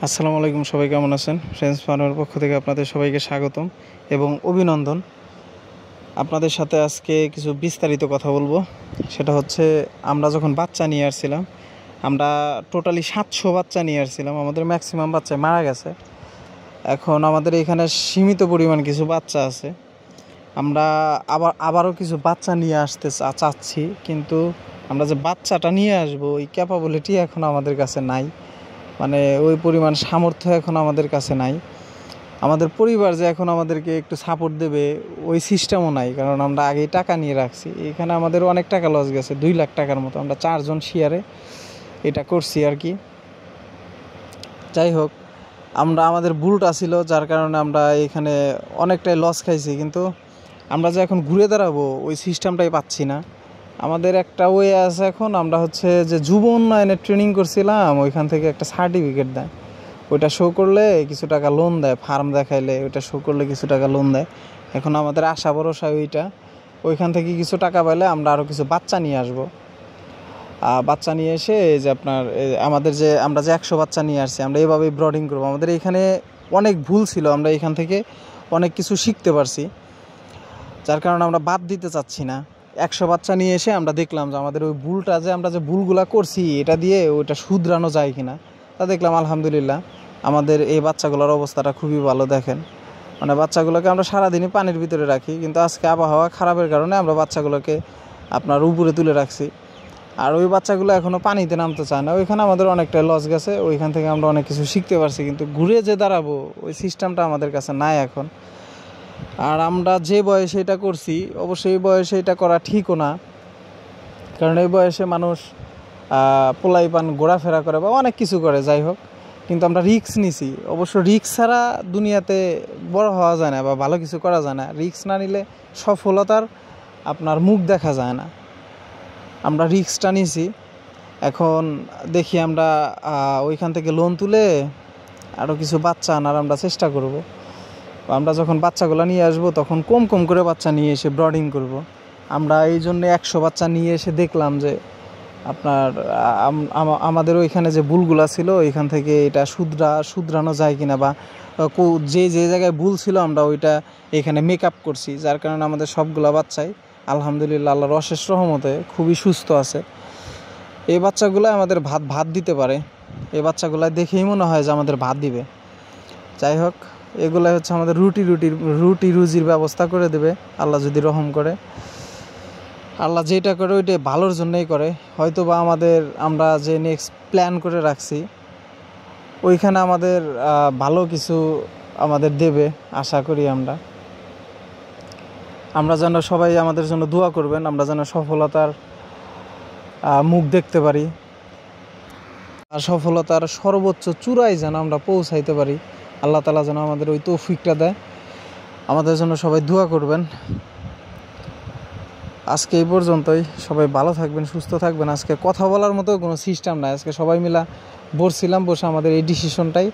আসসালামু আলাইকুম, সবাই কেমন আছেন? ফ্রেন্ডস ফার্মের পক্ষ থেকে আপনাদের সবাইকে স্বাগতম এবং অভিনন্দন। আপনাদের সাথে আজকে কিছু বিস্তারিত কথা বলবো। সেটা হচ্ছে, আমরা যখন বাচ্চা নিয়ে আসছিলাম, আমরা টোটালি 700 বাচ্চা নিয়ে আসছিলাম। আমাদের ম্যাক্সিমাম বাচ্চা মারা গেছে। এখন আমাদের এখানে সীমিত পরিমাণ কিছু বাচ্চা আছে। আমরা আবারও কিছু বাচ্চা নিয়ে আসতে চাচ্ছি, কিন্তু আমরা যে বাচ্চাটা নিয়ে আসবো ওই ক্যাপাবিলিটি এখন আমাদের কাছে নাই। মানে ওই পরিমাণ সামর্থ্য এখন আমাদের কাছে নাই। আমাদের পরিবার যে এখন আমাদেরকে একটু সাপোর্ট দেবে ওই সিস্টেমও নাই, কারণ আমরা আগেই টাকা নিয়ে রাখছি। এখানে আমাদের অনেক টাকা লস গেছে, 2 লাখ টাকার মতো। আমরা 4 জন শেয়ারে এটা করছি আর কি। যাই হোক, আমাদের ভুলটা ছিল, যার কারণে আমরা এখানে অনেকটাই লস খাইছি। কিন্তু আমরা যে এখন ঘুরে দাঁড়াবো ওই সিস্টেমটাই পাচ্ছি না। আমাদের একটা ওয়ে আছে, এখন আমরা হচ্ছে যে যুব উন্নয়নের ট্রেনিং করছিলাম, ওইখান থেকে একটা সার্টিফিকেট দেয়, ওইটা শো করলে কিছু টাকা লোন দেয়। ফার্ম দেখাইলে ওইটা শো করলে কিছু টাকা লোন দেয়। এখন আমাদের আশা ভরসা ওইখান থেকে কিছু টাকা পাইলে আমরা আরও কিছু বাচ্চা নিয়ে আসবো। বাচ্চা নিয়ে এসে যে আপনার আমরা যে 100 বাচ্চা নিয়ে আসছি, আমরা এইভাবেই ব্রডিং করবো। আমাদের এখানে অনেক ভুল ছিল, আমরা এখান থেকে অনেক কিছু শিখতে পারছি, যার কারণে আমরা বাদ দিতে চাচ্ছি না। 100 বাচ্চা নিয়ে এসে আমরা দেখলাম যে আমাদের ওই ভুলটা, যে আমরা যে ভুলগুলা করছি এটা দিয়ে ওইটা শুধরানো যায় কিনা। তা দেখলাম আলহামদুলিল্লাহ আমাদের এই বাচ্চাগুলোর অবস্থাটা খুবই ভালো। দেখেন, মানে বাচ্চাগুলোকে আমরা সারাদিনই পানির ভিতরে রাখি, কিন্তু আজকে আবহাওয়া খারাপের কারণে আমরা বাচ্চাগুলোকে আপনার উপরে তুলে রাখছি। আর ওই বাচ্চাগুলো এখনও পানিতে নামতে চায় না। ওইখানে আমাদের অনেকটা লস গেছে, ওইখান থেকে আমরা অনেক কিছু শিখতে পারছি, কিন্তু ঘুরে যে দাঁড়াবো ওই সিস্টেমটা আমাদের কাছে নাই এখন। আর আমরা যে বয়সে এটা করছি, অবশ্যই এই বয়সে এটা করা ঠিকও না, কারণ এই বয়সে মানুষ পোলাইপান ঘোরাফেরা করে বা অনেক কিছু করে। যাই হোক, কিন্তু আমরা রিস্ক নিছি। অবশ্য রিস্ক ছাড়া দুনিয়াতে বড় হওয়া যায় না বা ভালো কিছু করা যায় না। রিস্ক না নিলে সফলতার আপনার মুখ দেখা যায় না। আমরা রিস্কটা নিছি। এখন দেখি আমরা ওইখান থেকে লোন তুলে আরও কিছু বাচ্চা আনার আমরা চেষ্টা করব। আমরা যখন বাচ্চাগুলো নিয়ে আসবো তখন কম কম করে বাচ্চা নিয়ে এসে ব্রডিং করব। আমরা এই জন্য 100 বাচ্চা নিয়ে এসে দেখলাম যে আপনার আমাদের ওইখানে যে ভুলগুলো ছিল ওইখান থেকে এটা শুধরানো যায় কিনা, বা যে জায়গায় ভুল ছিল আমরা ওইটা এখানে মেকআপ করছি, যার কারণে আমাদের সবগুলা বাচ্চাই আলহামদুলিল্লাহ আল্লাহর অশেষ রহমতে খুবই সুস্থ আছে। এই বাচ্চাগুলো আমাদের ভাত দিতে পারে। এই বাচ্চাগুলো দেখেই মনে হয় যে আমাদের ভাত দিবে। যাই হোক, এগুলো হচ্ছে আমাদের রুটি রুজির ব্যবস্থা করে দেবে আল্লাহ যদি রহম করে। আল্লাহ যেটা করে ওইটা ভালোর জন্যই করে। হয়তো বা আমরা যে নেক্সট প্ল্যান করে রাখছি ওইখানে আমাদের ভালো কিছু আমাদের দেবে আশা করি। আমরা যেন সবাই আমাদের জন্য দোয়া করবেন, আমরা যেন সফলতার মুখ দেখতে পারি, আর সফলতার সর্বোচ্চ চূড়ায় যেন আমরা পৌঁছাইতে পারি। আল্লাহ তাআলা যেন আমাদের ওই তৌফিকটা দেয়। আমাদের জন্য সবাই দোয়া করবেন। আজকে এই পর্যন্তই। সবাই ভালো থাকবেন, সুস্থ থাকবেন। আজকে কথা বলার মতো কোনো সিস্টেম নাই। আজকে সবাই মিলা বসে আমাদের এই ডিসিশনটাই,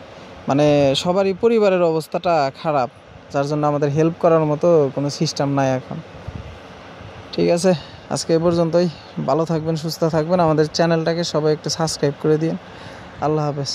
মানে সবারই পরিবারের অবস্থাটা খারাপ, যার জন্য আমাদের হেল্প করার মতো কোনো সিস্টেম নাই এখন। ঠিক আছে, আজকে এই পর্যন্তই। ভালো থাকবেন, সুস্থ থাকবেন। আমাদের চ্যানেলটাকে সবাই একটু সাবস্ক্রাইব করে দিন। আল্লাহ হাফেজ।